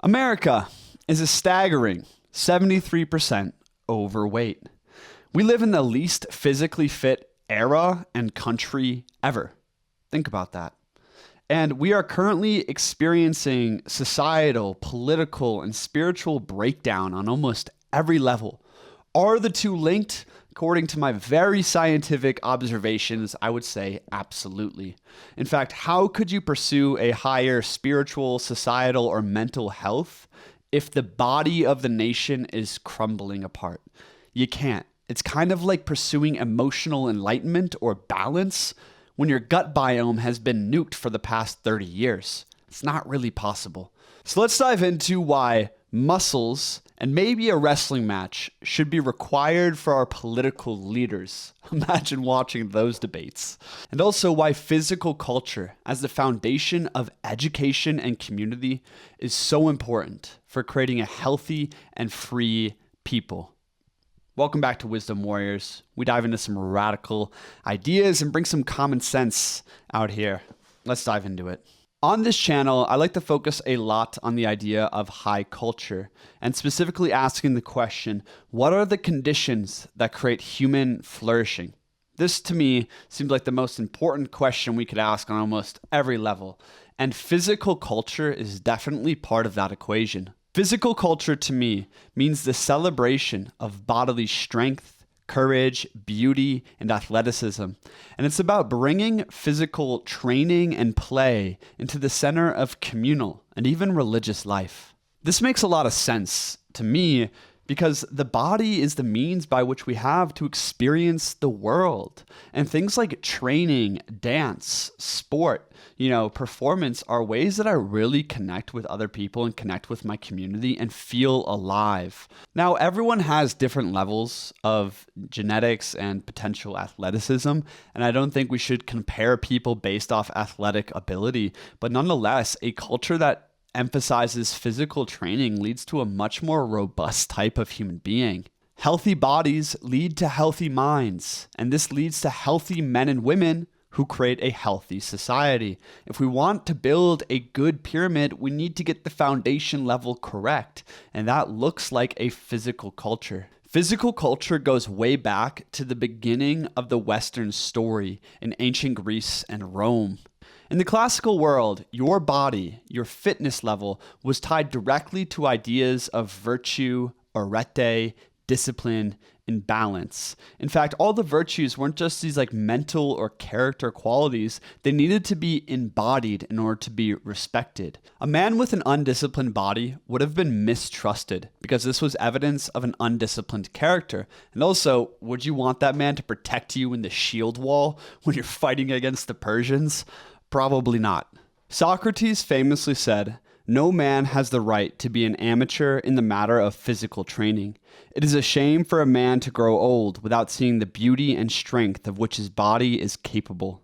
America is a staggering 73% overweight. We live in the least physically fit era and country ever. Think about that. And we are currently experiencing societal, political, and spiritual breakdown on almost every level. Are the two linked? According to my very scientific observations, I would say absolutely. In fact, how could you pursue a higher spiritual, societal, or mental health if the body of the nation is crumbling apart? You can't. It's kind of like pursuing emotional enlightenment or balance when your gut biome has been nuked for the past 30 years. It's not really possible. So let's dive into why muscles and maybe a wrestling match should be required for our political leaders. Imagine watching those debates. And also why physical culture as the foundation of education and community is so important for creating a healthy and free people. Welcome back to Wisdom Warriors. We dive into some radical ideas and bring some common sense out here. Let's dive into it. On this channel, I like to focus a lot on the idea of high culture and specifically asking the question, what are the conditions that create human flourishing? This to me seems like the most important question we could ask on almost every level, and physical culture is definitely part of that equation. Physical culture to me means the celebration of bodily strength, courage, beauty, and athleticism. And it's about bringing physical training and play into the center of communal and even religious life. This makes a lot of sense to me because the body is the means by which we have to experience the world. And things like training, dance, sport, performance are ways that I really connect with other people and connect with my community and feel alive. Now, everyone has different levels of genetics and potential athleticism, and I don't think we should compare people based off athletic ability, but nonetheless, a culture that emphasizes physical training leads to a much more robust type of human being. Healthy bodies lead to healthy minds, and this leads to healthy men and women who create a healthy society. If we want to build a good pyramid, we need to get the foundation level correct, and that looks like a physical culture. Physical culture goes way back to the beginning of the Western story in ancient Greece and Rome. In the classical world, your body, your fitness level, was tied directly to ideas of virtue, arete, discipline, and balance. In fact, all the virtues weren't just these mental or character qualities. They needed to be embodied in order to be respected. A man with an undisciplined body would have been mistrusted because this was evidence of an undisciplined character. And also, would you want that man to protect you in the shield wall when you're fighting against the Persians? Probably not. Socrates famously said, "No man has the right to be an amateur in the matter of physical training. It is a shame for a man to grow old without seeing the beauty and strength of which his body is capable."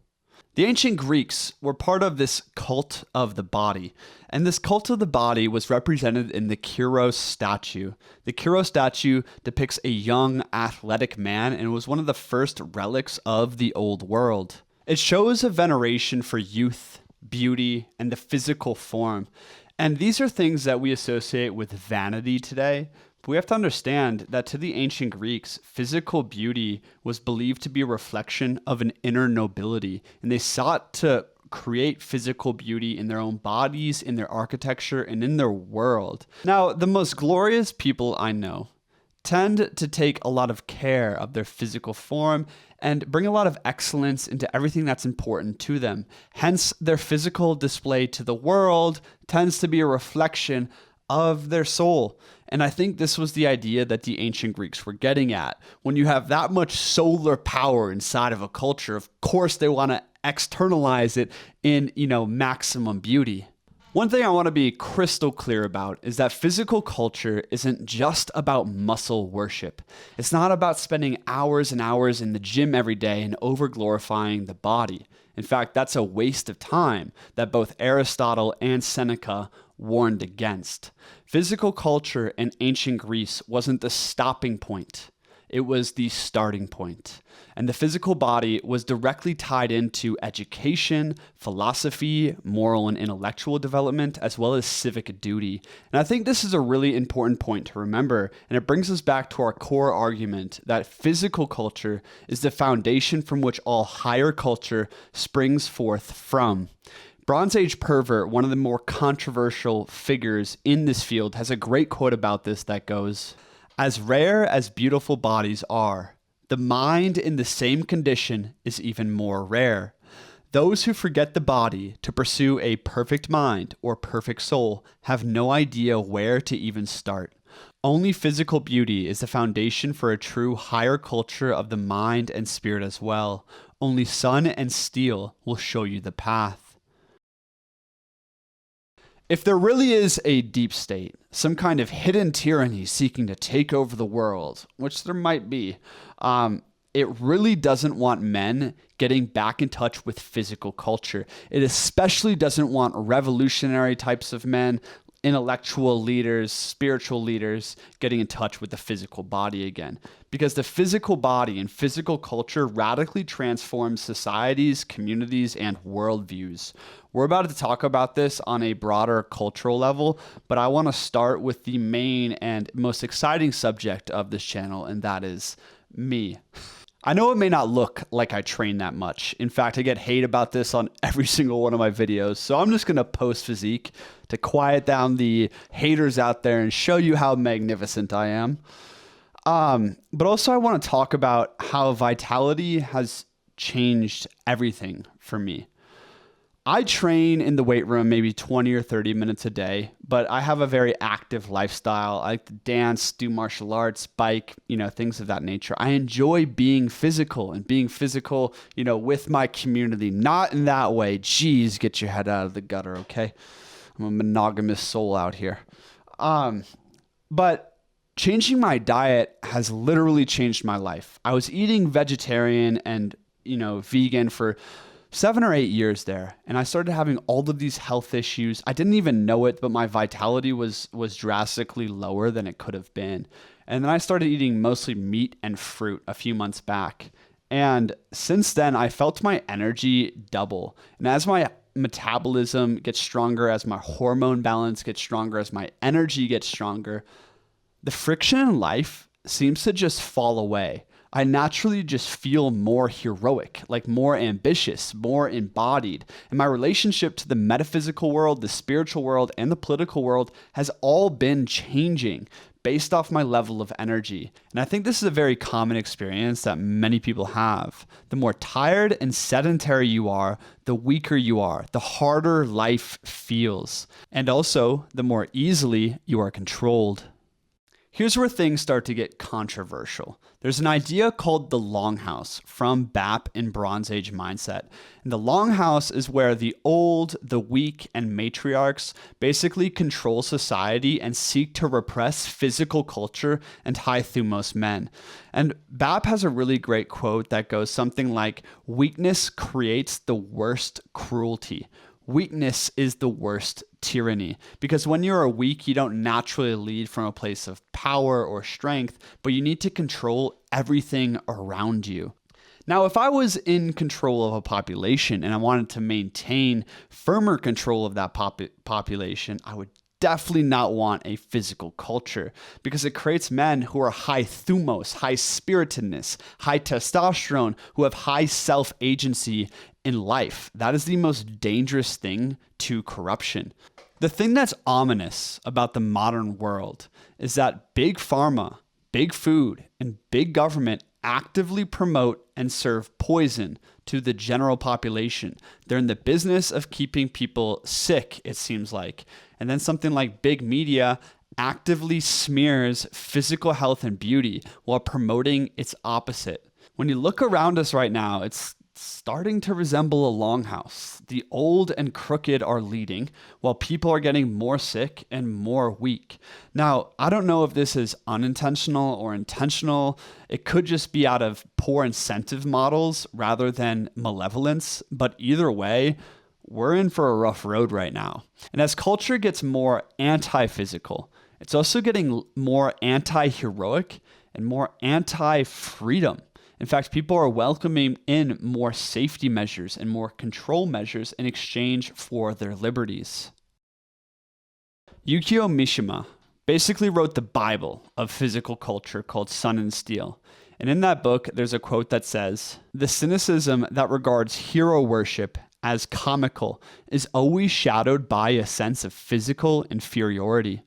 The ancient Greeks were part of this cult of the body, and this cult of the body was represented in the Kyros statue. The Kyros statue depicts a young, athletic man and was one of the first relics of the old world. It shows a veneration for youth, beauty, and the physical form. And these are things that we associate with vanity today. But we have to understand that to the ancient Greeks, physical beauty was believed to be a reflection of an inner nobility. And they sought to create physical beauty in their own bodies, in their architecture, and in their world. Now, the most glorious people I know tend to take a lot of care of their physical form and bring a lot of excellence into everything that's important to them. Hence, their physical display to the world tends to be a reflection of their soul. And I think this was the idea that the ancient Greeks were getting at. When you have that much solar power inside of a culture, of course they want to externalize it in, maximum beauty. One thing I want to be crystal clear about is that physical culture isn't just about muscle worship. It's not about spending hours and hours in the gym every day and over-glorifying the body. In fact, that's a waste of time that both Aristotle and Seneca warned against. Physical culture in ancient Greece wasn't the stopping point. It was the starting point. And the physical body was directly tied into education, philosophy, moral and intellectual development, as well as civic duty. And I think this is a really important point to remember, and it brings us back to our core argument that physical culture is the foundation from which all higher culture springs forth from. Bronze Age pervert, one of the more controversial figures in this field, has a great quote about this that goes, "As rare as beautiful bodies are, the mind in the same condition is even more rare. Those who forget the body to pursue a perfect mind or perfect soul have no idea where to even start. Only physical beauty is the foundation for a true higher culture of the mind and spirit as well. Only sun and steel will show you the path." If there really is a deep state, some kind of hidden tyranny seeking to take over the world, which there might be, it really doesn't want men getting back in touch with physical culture. It especially doesn't want revolutionary types of men, intellectual leaders, spiritual leaders getting in touch with the physical body again. Because the physical body and physical culture radically transforms societies, communities, and worldviews. We're about to talk about this on a broader cultural level, but I want to start with the main and most exciting subject of this channel, and that is me. I know it may not look like I train that much. In fact, I get hate about this on every single one of my videos. So I'm just going to post physique to quiet down the haters out there and show you how magnificent I am. But also I want to talk about how vitality has changed everything for me. I train in the weight room maybe 20 or 30 minutes a day, but I have a very active lifestyle. I like to dance, do martial arts, bike, things of that nature. I enjoy being physical and being physical, with my community. Not in that way. Jeez, get your head out of the gutter, okay? I'm a monogamous soul out here. But changing my diet has literally changed my life. I was eating vegetarian and, vegan for 7 or 8 years there, and I started having all of these health issues. I didn't even know it, but my vitality was drastically lower than it could have been. And then I started eating mostly meat and fruit a few months back. And since then, I felt my energy double. And as my metabolism gets stronger, as my hormone balance gets stronger, as my energy gets stronger, the friction in life seems to just fall away. I naturally just feel more heroic, like more ambitious, more embodied. And my relationship to the metaphysical world, the spiritual world, and the political world has all been changing based off my level of energy. And I think this is a very common experience that many people have. The more tired and sedentary you are, the weaker you are, the harder life feels. And also, the more easily you are controlled. Here's where things start to get controversial. There's an idea called the Longhouse from BAP in Bronze Age mindset. And the Longhouse is where the old, the weak, and matriarchs basically control society and seek to repress physical culture and high thumos men. And BAP has a really great quote that goes something like, "Weakness creates the worst cruelty. Weakness is the worst tyranny." Because when you are weak, you don't naturally lead from a place of power or strength, but you need to control everything around you. Now, if I was in control of a population and I wanted to maintain firmer control of that population, I would definitely not want a physical culture because it creates men who are high thumos, high spiritedness, high testosterone, who have high self-agency in life. That is the most dangerous thing to corruption. The thing that's ominous about the modern world is that big pharma, big food, and big government actively promote and serve poison to the general population. They're in the business of keeping people sick, it seems like. And then something like big media actively smears physical health and beauty while promoting its opposite. When you look around us right now, it's starting to resemble a longhouse. The old and crooked are leading, while people are getting more sick and more weak. Now, I don't know if this is unintentional or intentional. It could just be out of poor incentive models rather than malevolence, but either way, we're in for a rough road right now. And as culture gets more anti-physical, it's also getting more anti-heroic and more anti-freedom. In fact, people are welcoming in more safety measures and more control measures in exchange for their liberties. Yukio Mishima basically wrote the Bible of physical culture called Sun and Steel. And in that book, there's a quote that says, "The cynicism that regards hero worship as comical is always shadowed by a sense of physical inferiority.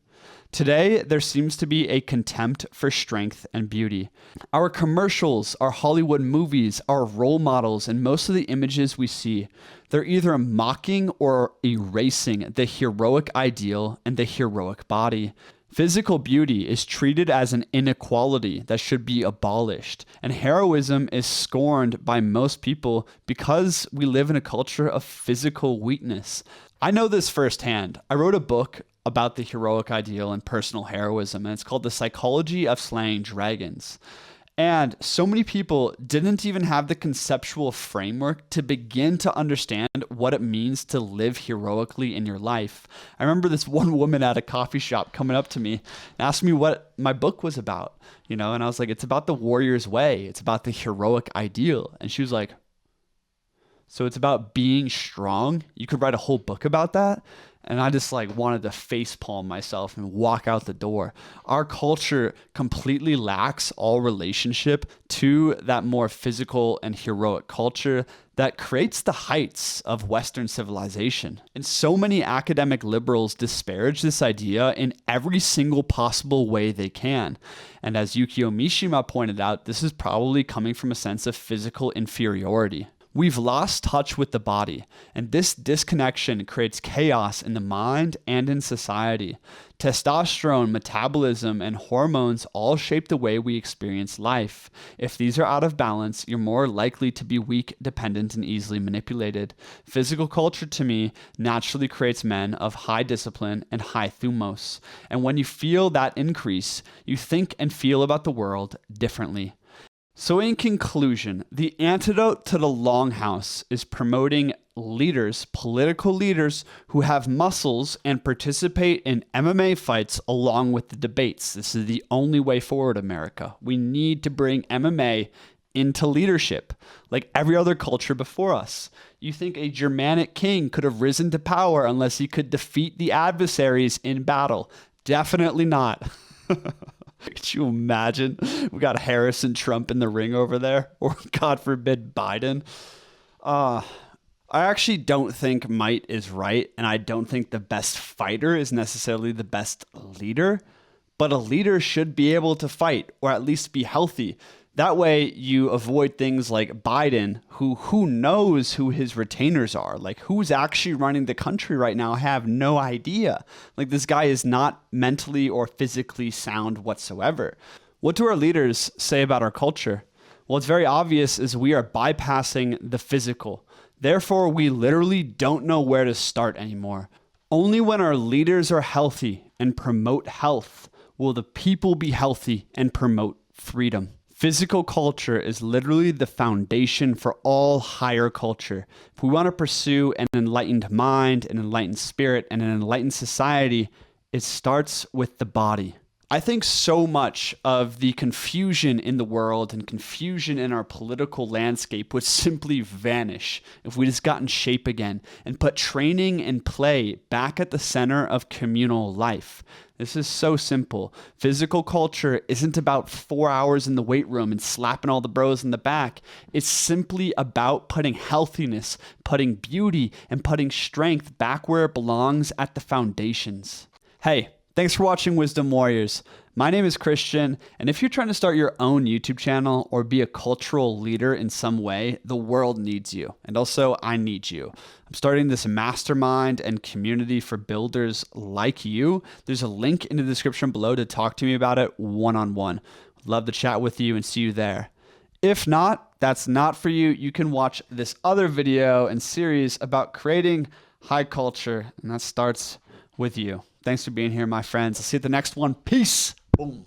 Today, there seems to be a contempt for strength and beauty. Our commercials, our Hollywood movies, our role models, and most of the images we see, they're either mocking or erasing the heroic ideal and the heroic body. Physical beauty is treated as an inequality that should be abolished, and heroism is scorned by most people because we live in a culture of physical weakness." I know this firsthand. I wrote a book about the heroic ideal and personal heroism, and it's called The Psychology of Slaying Dragons. And so many people didn't even have the conceptual framework to begin to understand what it means to live heroically in your life. I remember this one woman at a coffee shop coming up to me and asked me what my book was about, and I was like, it's about the warrior's way. It's about the heroic ideal. And she was like, so it's about being strong? You could write a whole book about that? And I just wanted to facepalm myself and walk out the door. Our culture completely lacks all relationship to that more physical and heroic culture that creates the heights of Western civilization. And so many academic liberals disparage this idea in every single possible way they can. And as Yukio Mishima pointed out, this is probably coming from a sense of physical inferiority. We've lost touch with the body, and this disconnection creates chaos in the mind and in society. Testosterone, metabolism, and hormones all shape the way we experience life. If these are out of balance, you're more likely to be weak, dependent, and easily manipulated. Physical culture, to me, naturally creates men of high discipline and high thumos. And when you feel that increase, you think and feel about the world differently. So in conclusion, the antidote to the longhouse is promoting leaders, political leaders who have muscles and participate in MMA fights along with the debates. This is the only way forward, America. We need to bring MMA into leadership like every other culture before us. You think a Germanic king could have risen to power unless he could defeat the adversaries in battle? Definitely not. Could you imagine? We got Harrison Trump in the ring over there, or God forbid, Biden. I actually don't think might is right, and I don't think the best fighter is necessarily the best leader, but a leader should be able to fight, or at least be healthy. That way you avoid things like Biden, who knows who his retainers are. Who's actually running the country right now? I have no idea. This guy is not mentally or physically sound whatsoever. What do our leaders say about our culture? Well, it's very obvious is we are bypassing the physical. Therefore, we literally don't know where to start anymore. Only when our leaders are healthy and promote health will the people be healthy and promote freedom. Physical culture is literally the foundation for all higher culture. If we want to pursue an enlightened mind, an enlightened spirit, and an enlightened society, it starts with the body. I think so much of the confusion in the world and confusion in our political landscape would simply vanish if we just got in shape again and put training and play back at the center of communal life. This is so simple. Physical culture isn't about 4 hours in the weight room and slapping all the bros in the back. It's simply about putting healthiness, putting beauty, and putting strength back where it belongs at the foundations. Hey, thanks for watching Wisdom Warriors. My name is Christian, and if you're trying to start your own YouTube channel or be a cultural leader in some way, the world needs you. And also, I need you. I'm starting this mastermind and community for builders like you. There's a link in the description below to talk to me about it one-on-one. Love to chat with you and see you there. If not, that's not for you. You can watch this other video and series about creating high culture, and that starts with you. Thanks for being here, my friends. I'll see you at the next one. Peace. Boom.